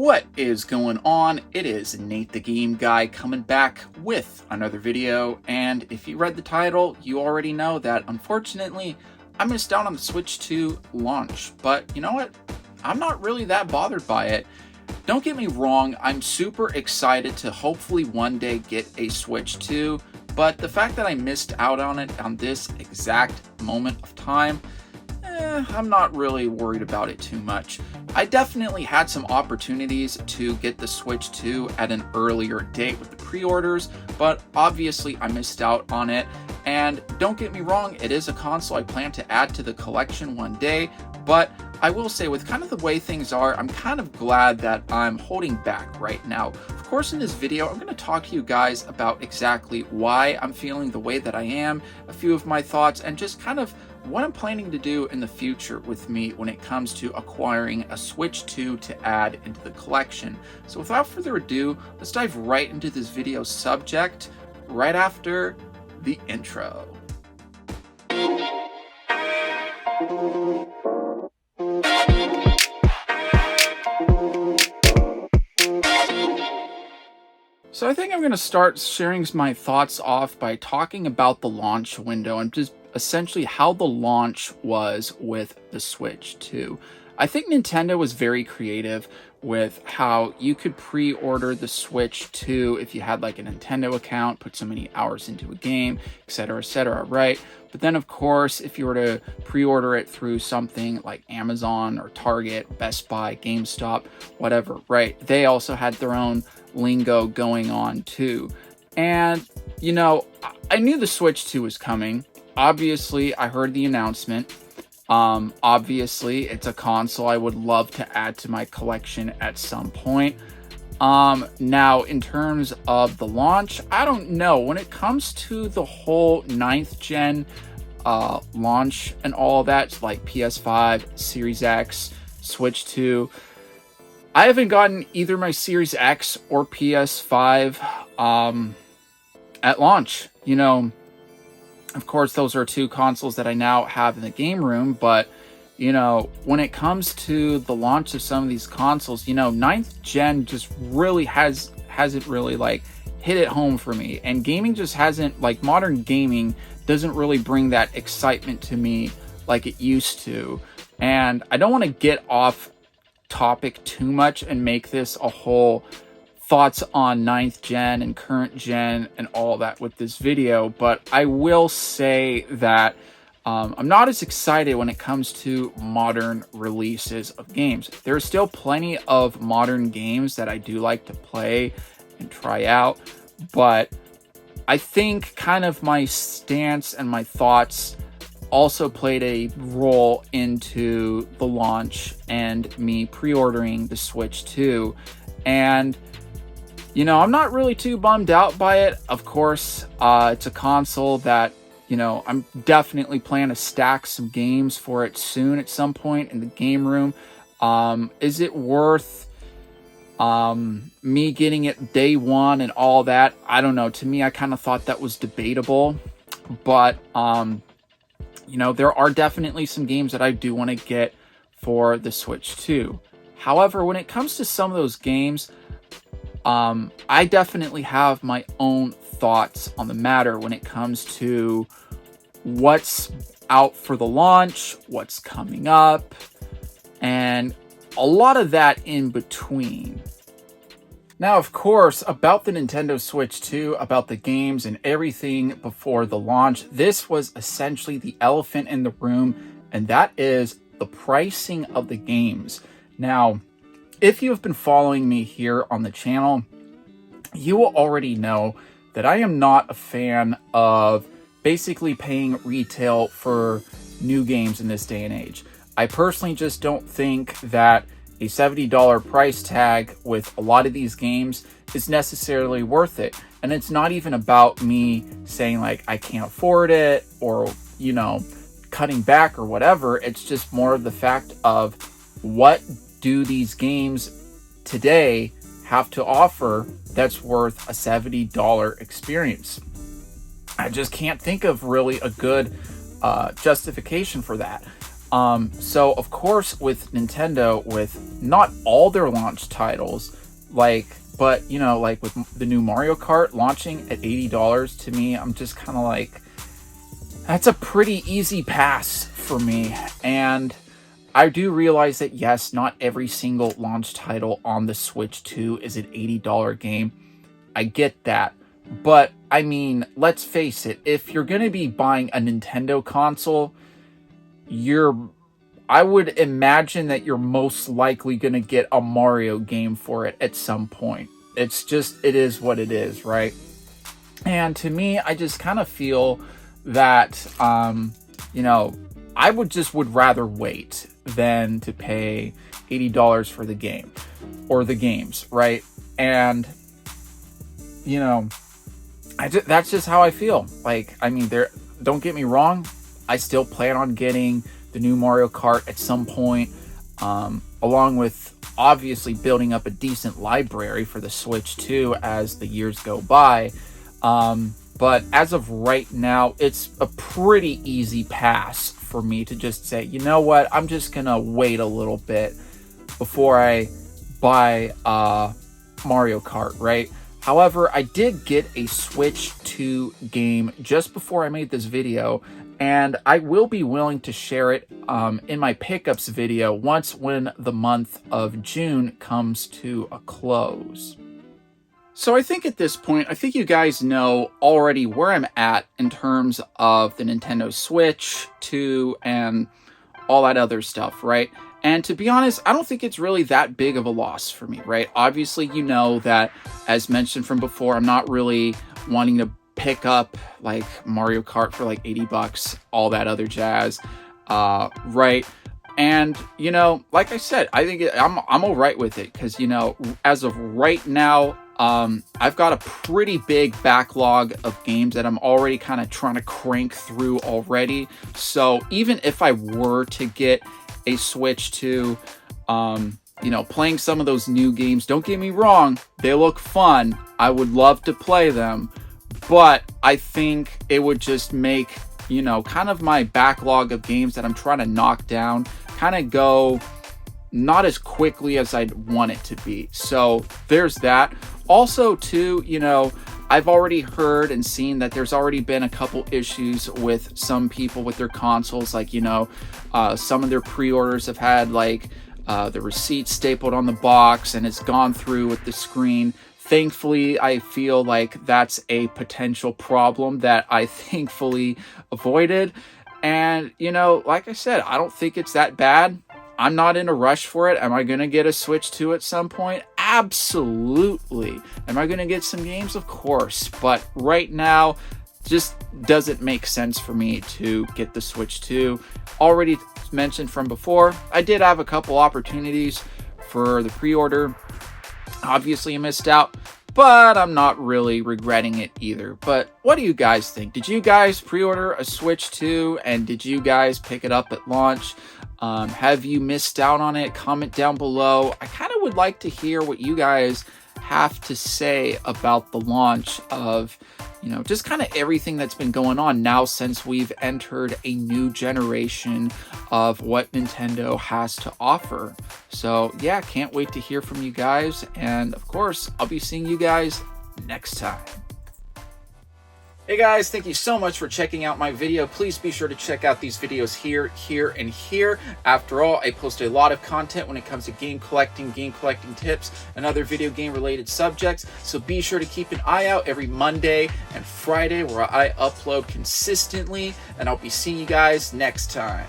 What is going on? It is Nate the Game Guy coming back with another video, and if you read the title, you already know that unfortunately I missed out on the Switch 2 launch, but you know what? I'm not really that bothered by it. Don't get me wrong, I'm super excited to hopefully one day get a Switch 2, but the fact that I missed out on it on this exact moment of time, I'm not really worried about it too much. I definitely had some opportunities to get the Switch 2 at an earlier date with the pre-orders, but obviously I missed out on it. And don't get me wrong, it is a console I plan to add to the collection one day, but I will say with kind of the way things are, I'm kind of glad that I'm holding back right now. Of course, in this video, I'm going to talk to you guys about exactly why I'm feeling the way that I am, a few of my thoughts, and just kind of what I'm planning to do in the future with me when it comes to acquiring a Switch 2 to add into the collection. So without further ado, let's dive right into this video's subject right after the intro. So I think I'm going to start sharing my thoughts off by talking about the launch window and just essentially how the launch was with the Switch 2. I think Nintendo was very creative with how you could pre-order the Switch 2 if you had like a Nintendo account, put so many hours into a game, etc., right? But then of course, if you were to pre-order it through something like Amazon or Target, Best Buy, GameStop, whatever, right? They also had their own lingo going on too. And, you know, I knew the Switch 2 was coming. Obviously, I heard the announcement. Obviously, it's a console I would love to add to my collection at some point. Now, in terms of the launch, I don't know. When it comes to the whole 9th gen launch and all that, like PS5, Series X, Switch 2, I haven't gotten either my Series X or PS5 at launch. You know, of course, those are two consoles that I now have in the game room, but, you know, when it comes to the launch of some of these consoles, you know, 9th gen just really hasn't really, like, hit it home for me. And gaming just hasn't, like, modern gaming doesn't really bring that excitement to me like it used to. And I don't want to get off topic too much and make this a whole thoughts on 9th gen and current gen and all that with this video, but I will say that I'm not as excited when it comes to modern releases of games. There are still plenty of modern games that I do like to play and try out, but I think kind of my stance and my thoughts also played a role into the launch and me pre-ordering the Switch 2. And you know, I'm not really too bummed out by it. Of course, it's a console that, you know, I'm definitely planning to stack some games for it soon at some point in the game room. Is it worth me getting it day one and all that? I don't know. To me, I kind of thought that was debatable. But, you know, there are definitely some games that I do want to get for the Switch 2. However, when it comes to some of those games, I definitely have my own thoughts on the matter when it comes to what's out for the launch, what's coming up, and a lot of that in between. Now, of course, about the Nintendo Switch 2, about the games and everything before the launch, this was essentially the elephant in the room, and that is the pricing of the games. Now, if you have been following me here on the channel, you will already know that I am not a fan of basically paying retail for new games in this day and age. I personally just don't think that a $70 price tag with a lot of these games is necessarily worth it. And it's not even about me saying like I can't afford it or, you know, cutting back or whatever. It's just more of the fact of what do these games today have to offer that's worth a $70 experience. I just can't think of really a good justification for that. So of course with Nintendo, with not all their launch titles, like, but you know, like with the new Mario Kart launching at $80, to me, I'm just kind of like, that's a pretty easy pass for me. And I do realize that yes, not every single launch title on the Switch 2 is an $80 game. I get that. But I mean, let's face it, if you're going to be buying a Nintendo console, I would imagine that you're most likely going to get a Mario game for it at some point. It's just, it is what it is, right? And to me, I just kind of feel that, you know, I would rather wait than to pay $80 for the game or the games, right? And, you know, that's just how I feel. Like, I mean, don't get me wrong, I still plan on getting the new Mario Kart at some point, along with obviously building up a decent library for the Switch 2 as the years go by. But as of right now, it's a pretty easy pass for me to just say, you know what, I'm just gonna wait a little bit before I buy Mario Kart, right? However, I did get a Switch 2 game just before I made this video, and I will be willing to share it in my pickups video when the month of June comes to a close. So I think at this point, I think you guys know already where I'm at in terms of the Nintendo Switch 2 and all that other stuff, right? And to be honest, I don't think it's really that big of a loss for me, right? Obviously, you know that, as mentioned from before, I'm not really wanting to pick up like Mario Kart for like $80, all that other jazz, right? And, you know, like I said, I think I'm all right with it because, you know, as of right now, I've got a pretty big backlog of games that I'm already kind of trying to crank through already. So even if I were to get a Switch 2, you know, playing some of those new games, don't get me wrong, they look fun. I would love to play them, but I think it would just make, you know, kind of my backlog of games that I'm trying to knock down kind of go not as quickly as I'd want it to be. So there's that. Also, too, you know, I've already heard and seen that there's already been a couple issues with some people with their consoles. Like, you know, some of their pre-orders have had like the receipt stapled on the box and it's gone through with the screen. Thankfully, I feel like that's a potential problem that I thankfully avoided. And, you know, like I said, I don't think it's that bad. I'm not in a rush for it. Am I going to get a Switch 2 at some point? Absolutely. Am I going to get some games? Of course. But right now, just doesn't make sense for me to get the Switch 2. Already mentioned from before, I did have a couple opportunities for the pre-order. Obviously, I missed out, but I'm not really regretting it either. But what do you guys think? Did you guys pre-order a Switch 2, and did you guys pick it up at launch? Have you missed out on it? Comment down below. I kind of would like to hear what you guys have to say about the launch of, you know, just kind of everything that's been going on now since we've entered a new generation of what Nintendo has to offer. So yeah, can't wait to hear from you guys. And of course, I'll be seeing you guys next time. Hey guys, thank you so much for checking out my video. Please be sure to check out these videos here, and here. After all, I post a lot of content when it comes to game collecting tips, and other video game related subjects. So be sure to keep an eye out every Monday and Friday where I upload consistently, and I'll be seeing you guys next time.